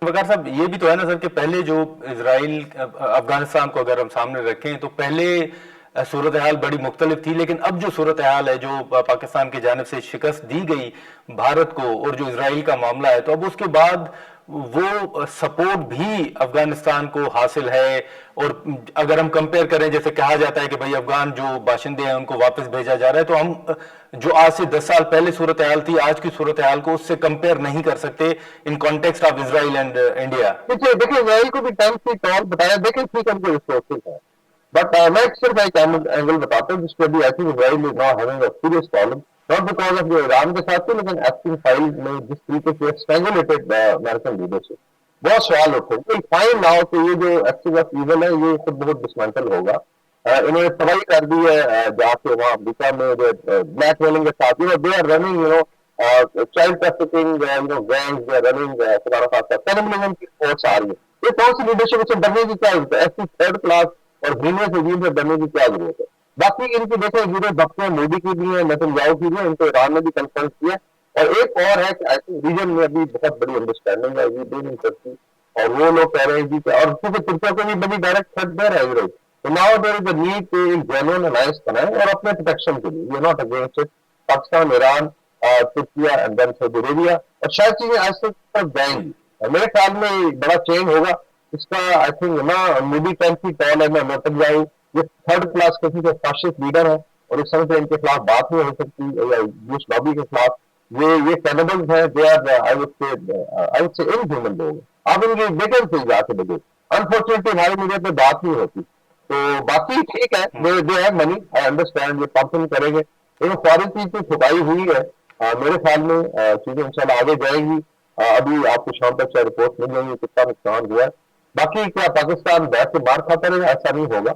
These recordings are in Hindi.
वकार साहब ये भी तो है ना सर कि पहले जो इसराइल अफगानिस्तान को अगर हम सामने रखें तो पहले सूरत हाल बड़ी मुख्तलिफ थी, लेकिन अब जो सूरत हाल है, जो पाकिस्तान की जानिब से शिकस्त दी गई भारत को और जो इसराइल का मामला है, तो अब उसके बाद वो सपोर्ट भी अफगानिस्तान को हासिल है। और अगर हम कंपेयर करें, जैसे कहा जाता है कि भाई अफगान जो बाशिंदे हैं उनको वापस भेजा जा रहा है, तो हम जो आज से 10 साल पहले सूरत हाल थी, आज की सूरत हाल को उससे कंपेयर नहीं कर सकते in context of Israel and India. देखिए देखिए इसराइल को भी 10 फीट टॉल बताया, देखिए ठीक उनके रिसोर्सेज है, बट मैं सिर्फ एक एंगल बताता हूँ जिसपे भी I think Israel is now having a serious problem, not because of जो ईरान के साथ थी, लेकिन एप्सिन फाइल में जिस तरीके से स्ट्रैंगुलेटेड अमेरिकन लीडरशिप, बहुत सवाल उठे। विल फाइंड नाउ कि ये जो एक्सिस ऑफ ईवल है ये खुद बहुत डिसमेंटल होगा। इन्होंने तबाही कर दी है जाके वहाँ अमेरिका में जो ब्लैक मेलिंग के साथ, they are running child trafficking gangs, they are running खुदा खासा 10 मिलियन की रिपोर्ट्स आ रही है। ये कौन सी लीडरशिप, इससे डरने की क्या जरूरत है? ऐसी थर्ड क्लास और हीनियस रजीम से डरने की क्या जरूरत है? बाकी इनकी देखें वीडियो भक्तियां मोदी की भी है, नेतन्याहू की भी है, इनको ईरान ने भी कंफर्म किया। और एक और है कि आई थिंक रीजन में अभी बहुत बड़ी अंडरस्टैंडिंग है, ये दो नहीं करती। और वो लोग कह रहे हैं जी और क्योंकि तुर्किया को भी बड़ी डायरेक्ट थ्रेट दे रहा है यूरोप, तो now there is a need to एक जेन्युइन अलायंस बनाए और अपने प्रोटेक्शन के लिए, ये not against it. Pakistan, Iran, Turkiye and then Saudi Arabia, और शायद चीजें आज तक जाएंगी। मेरे ख्याल में बड़ा चेंज होगा इसका। आई थिंक ना मोदी 10 फीट टॉल है, ना नेतन्याहू, ये थर्ड क्लास किसी के फाशिस्ट लीडर है, और इस समय पे इनके खिलाफ बात नहीं हो सकती या बुश लॉबी के खिलाफ। ये कैनिबल्स हैं, they are I would say inhuman लोग। आप इनकी डिटेल से जाके देखिए, अनफॉर्चुनेटली हमारी मीडिया पे बात नहीं होती। तो बाकी ठीक है, they have money, I understand, ये पंपिंग करेंगे, लेकिन फॉरेन चीज तो छुपाई हुई है। मेरे ख्याल में चीजें इंशाल्लाह आगे जाएंगी। अभी आपको शाम तक शायद रिपोर्ट मिल जाएंगी कितना नुकसान हुआ है। बाकी क्या पाकिस्तान बैठ के मार खाता रहेगा? ऐसा नहीं होगा।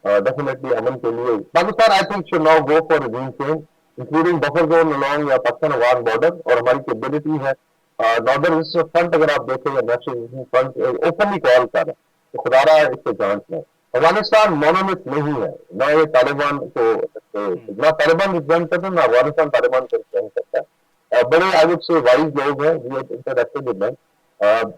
डेफिनेटली अमन के लिए Pakistan I think should now go for regime change, including buffer zone along या पाकिस्तान अफगान बॉर्डर, और हमारी कैपेबिलिटी है। नॉर्दर्न रिजर्व फ्रंट अगर आप देखें या नेशनल फ्रंट ओपनली कॉल कर रहा है, तो खुदारा इससे जांच लें। अफगानिस्तान मोनोलिथ नहीं है, ना ये तालिबान को, ना तालिबान रिप्रेजेंट करता है, ना अफगानिस्तान तालिबान को रिप्रेजेंट करता है। बड़े आई वुड से वाइज लोग हैं, we have interacted with them.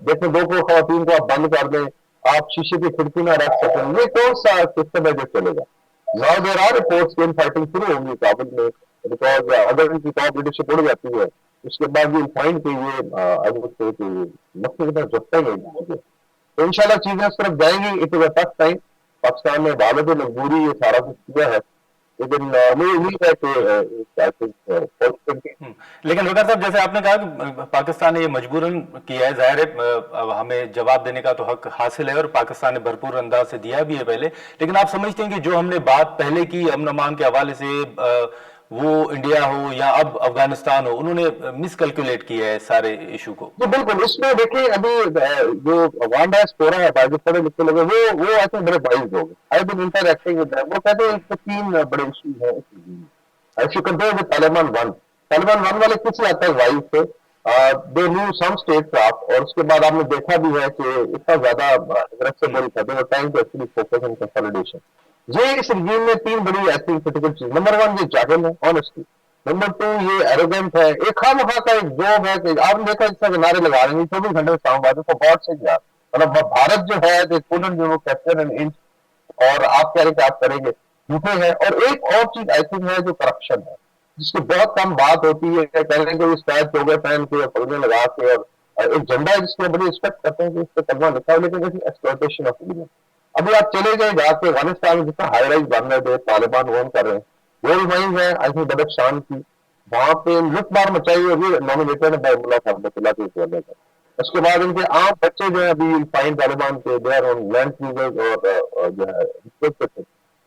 देखो दो को खवातीन को आप बंद कर दें, आप शीशे की खिड़की ना रख सकें, ये कौन सा सिस्टम है जो चलेगा? Now there are reports in fighting शुरू होंगी काबुल में, बिकॉज अगर इनकी टॉप लीडरशिप उड़ जाती है उसके बाद ये फाइंड के ये आई वुड से कि मक्के की तरफ झपटा ही नहीं। तो इंशाल्लाह चीजें उस तरफ जाएंगी। It is a tough time, Pakistan ने हालत मजबूरी ये सारा कुछ किया है, लेकिन मुझे उम्मीद है कि आई थिंक लेकिन वकार साहब, जैसे आपने कहा कि पाकिस्तान ने ये मजबूरन किया है, जाहिर है हमें जवाब देने का तो हक हासिल है और पाकिस्तान ने भरपूर अंदाज से दिया भी है पहले। लेकिन आप समझते हैं कि जो हमने बात पहले की अमन अमान के हवाले से, वो इंडिया हो या अब अफगानिस्तान हो, उन्होंने मिसकैलकुलेट किया है सारे इशू को? जी बिल्कुल। इसमें देखिए अभी जो अफगान डायस्पोरा है, जो पढ़े लिखे लोग हैं, वो आई थिंक बड़े वाइज लोग हैं। आई बिन इंटरैक्टिंग विद देम, वो कहते हैं इसमें 3 बड़े इशू हैं इस regime में। If you compare with Taliban 1, Taliban 1 वाले किसी हद तक वाइज थे, they knew some statecraft, और उसके बाद आपने देखा भी है कि इतना ज्यादा एग्रेसिव था, they were trying to actually focus on consolidation. ये इस regime में 3 बड़ी आई थिंक क्रिटिकल चीज, नंबर 1 ये जाहिल है ऑनेस्टली, नंबर 2 ये एरोगेंट है, एक खामखा का एक जोब है कि आपने देखा इस तरह नारे लगा रहे हैं 24 घंटे में साउंड बात है, गॉड से यार, मतलब भारत जो है दे कुडंट जो कैप्चर एन इंच, और आप कह रहे कि आप करेंगे, झूठे हैं। और एक और चीज आई थिंक है जो करप्शन है, जिसकी बहुत कम बात होती है। कह रहे हैं कि इस टाइप हो गए पहन के और पगड़ियां लगा के, और एक झंडा है जिसको बड़ी रिस्पेक्ट करते हैं कि इस पर कलमा लिखा है, लेकिन एक्सप्लॉयटेशन ऑफ ह्यूमन। अभी आप चले गए जाके अफगानिस्तान में जितना हाई राइज बन रहे थे तालिबान वो कर रहे हैं, गोल्ड माइंस है आई थिंक बदख्शान की, वहां पे लुटमार मचाई होगी, नॉमिनेटेड है मुल्ला अब्दुल्ला के हवाले से। उसके बाद इनके आम बच्चे जो है अभी फाइन तालिबान के they are on land cruisers और जो है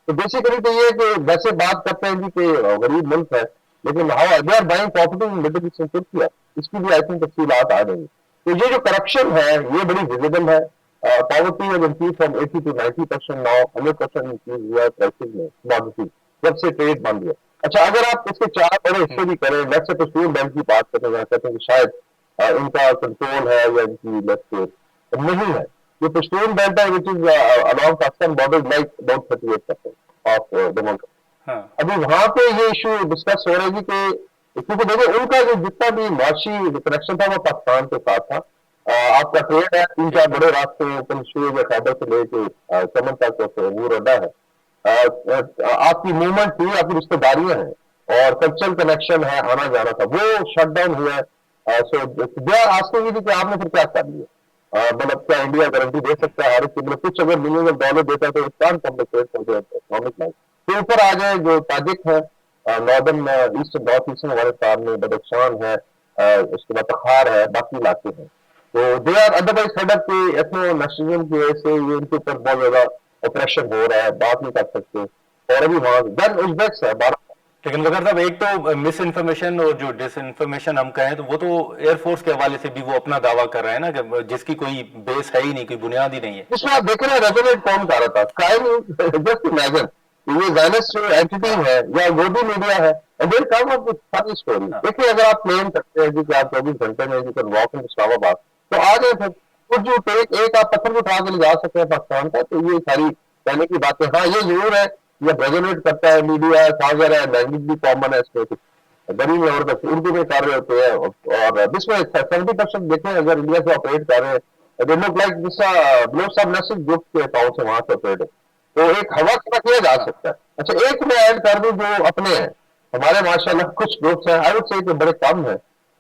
तो बेसिकली तो ये कि वैसे बात करते हैं जी कि गरीब मुल्क है, लेकिन how they are buying property in Middle East and Turkiye, इसकी भी आई थिंक तफसीलात आ गई। तो ये जो करप्शन है ये बड़ी विजिबल है। Poverty has increase from 80 to 90% now, 100% increase हुआ है प्राइसेस में कमोडिटी जब से ट्रेड बंद हुआ। अच्छा अगर आप इसके 4 बड़े हिस्से भी करें, लेट्स से पश्तून बैंक की बात करते हैं, कहते हैं कि शायद इनका कंट्रोल है या इनकी लेट्स से नहीं है। ये पश्तून बेल्ट है which is along Pakistan border like about 38% of demography. हाँ। अभी वहां पे ये इशू डिस्कस हो रहा है कि क्योंकि देखो उनका जो जितना भी मुआशी कनेक्शन था वो पाकिस्तान के साथ था, आपका ट्रेड है, 3-4 बड़े रास्ते हैं, पंजशीर या खैबर से लेके चमन तक वो रड्डा है। आपकी मूवमेंट थी, आपकी रिश्तेदारियां हैं और कल्चरल कनेक्शन है, आना जाना था, वो शट डाउन हुआ है। सो दे आर आस्किंग कि आपने फिर क्या कर लिया? मतलब क्या इंडिया गारंटी दे सकता है हर एक, मतलब कुछ अगर मिलियन ऑफ डॉलर देता है तो it can't compensate for the economic loss. तो ऊपर आ जाए जो ताजिक है, northern east north eastern Afghanistan में बदख्शान है, उसके बाद तखार है, बाकी इलाके हैं। तो they are otherwise head up के एथनो नेशनलिज्म की वजह से ये इनके ऊपर बहुत ज्यादा ऑपरेशन हो रहा है, बात नहीं कर सकते। और अभी वहां देन उज्बेक्स है 12। लेकिन वकार साहब, एक तो मिस इन्फॉर्मेशन और जो डिस इन्फॉर्मेशन हम कहें तो वो तो एयरफोर्स के हवाले से भी वो अपना दावा कर रहे हैं ना कि जिसकी कोई बेस है ही नहीं, कोई बुनियाद ही नहीं है। इसमें आप देख रहे हैं रेजोनेट कौन कर रहा था, स्काई न्यूज, जस्ट इमेजिन ये जायनस जो एंटिटी है या गोदी मीडिया है, and there come up with funny story. देखिए अगर आप क्लेम करते हैं कि आप 24 घंटे में you can walk in Islamabad, तो आ जाए फिर कुछ जो एक आप पत्थर उठा के ले जा सकते हैं पाकिस्तान का, तो ये सारी कहने की बातें। हाँ ये जरूर है, ये रेजोनेट करता है, मीडिया सागर है, लैंग्वेज भी कॉमन है, इसमें कुछ गरीब और उर्दू में कर रहे होते हैं। और इसमें 70% देखें अगर इंडिया से ऑपरेट कर रहे हैं, they look like this blow सब मैसेज ग्रुप के अकाउंट से वहां से ऑपरेट है, तो एक हवा का किया जा सकता है। अच्छा एक मैं ऐड कर दूं जो अपने हैं, हमारे माशाल्लाह कुछ ग्रुप्स हैं, आई वुड से कि बड़े कम है,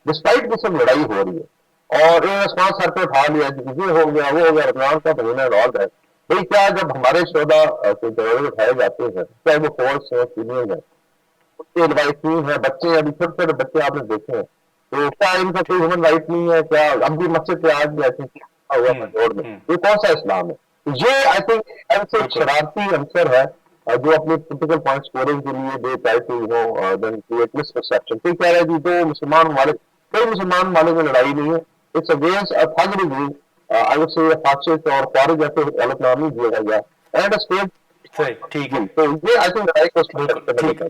डिस्पाइट की सब लड़ाई हो रही है और इन रिस्पॉन्स सर पे उठा लिया कि ये हो गया वो हो गया, रमजान का महीना और है भाई, क्या जब हमारे शोधा कोई जरूर उठाए जाते हैं, चाहे वो फोर्स है सीनियर है, उसकी एडवाइस नहीं है, बच्चे अभी छोटे छोटे बच्चे आपने देखे हैं, तो क्या इनका कोई ह्यूमन राइट नहीं है? क्या अब भी मस्जिद पे आज भी ऐसे हुआ रोड में, ये कौन सा इस्लाम है? ये आई थिंक ऐसे शरारती आंसर है जो अपने पोलिटिकल पॉइंट स्कोरिंग के लिए they try to then create misperception. कोई कह रहा है कि तो मुसलमान वाले, कोई मुसलमान वाले में लड़ाई नहीं है, it's against a tug regime, I would say fascist और फौरी जैसे अलग दिया गया एंड स्टेट। सही, ठीक है, तो ये आई थिंक लड़ाई को बिल्कुल ठीक है,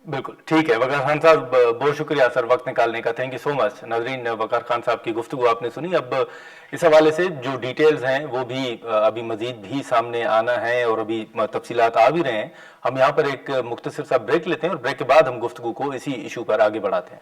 बिल्कुल ठीक है। वकार खान साहब, बहुत शुक्रिया सर वक्त निकालने का, थैंक यू सो मच। नाजरीन, वकार खान साहब की गुफ्तगू आपने सुनी। अब इस हवाले से जो डिटेल्स हैं वो भी अभी मजीद भी सामने आना है और अभी तफसीलात आ भी रहे हैं। हम यहाँ पर एक मुख्तसर सा ब्रेक लेते हैं और ब्रेक के बाद हम गुफ्तगू को इसी इशू पर आगे बढ़ाते हैं।